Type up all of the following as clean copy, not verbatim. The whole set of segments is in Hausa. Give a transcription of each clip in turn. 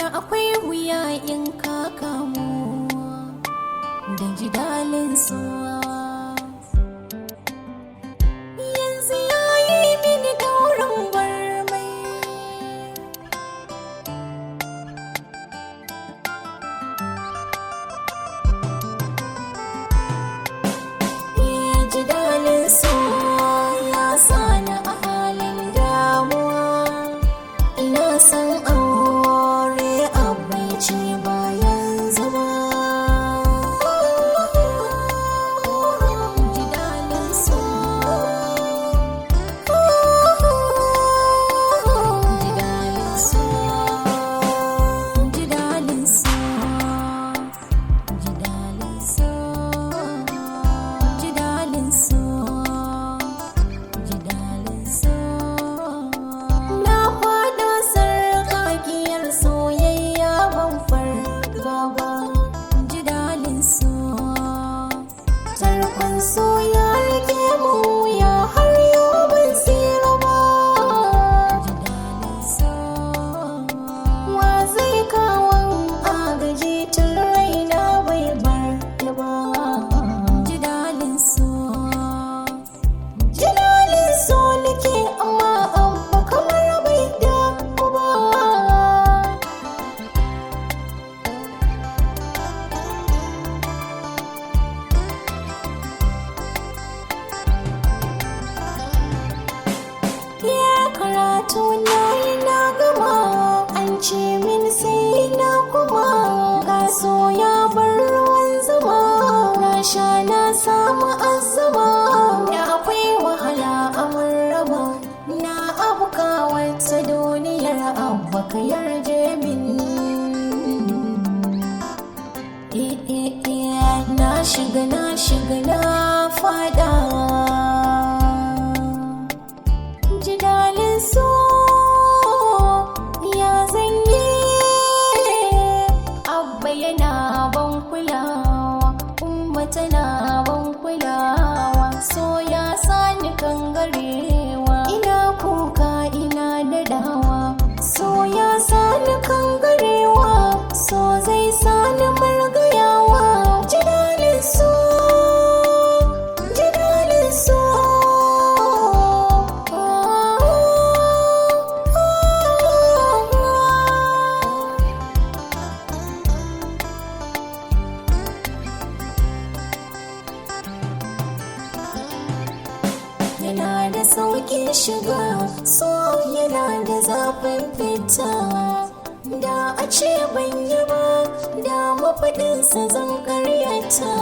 da akwai wuya in ka kamu da jidalin suwa. Yanzu ya yi mini daurin gwarmai. Jidalin suwa ya sani a halin damuwa. Ina san aure abinci bayan zama. Jidalin suwa, jidalin suwa, jidalin suwa, jidalin suwa, jidalin suwa, jidalin suwa. Na faɗa sarƙaƙiyar soyayya ban farga ba. Jidalin suwa, tarkon soya rike mu wuya har yau ban tsira ba. Jidalin suwa, wa zai kawon agaji tun raina bai bar ni ba. Jidalin suwa, jidalin so nake amma abba kamar bai damu ba. Ya karatu na yi na gama, an ce min sai na kuma. Kaso ya bar ruwan zuma, na sha na samu azama. Da akwai wahala a raba, na abuka wata duniyar abba ka yarje min. Na shiga na fada. Jidalin so ya zanyi, abba yana ban kulawa, umma tana ban kulawa. So ya sani kangarewa, ina kuka ina dadawa. So ya sani kangarewa, so zai sani margayawa. Jidalin so, jidalin so. Yana da sauƙin shiga, so yana da zafin fita. Da a ce ban yi ba, da mafaɗinsa zan ƙaryata.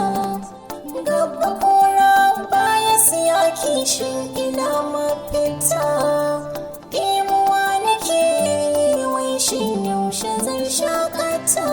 Gaba kora baya siya kishin ina mafita. Ɗimuwa nake yi, wai shin yaushe zan shaƙata.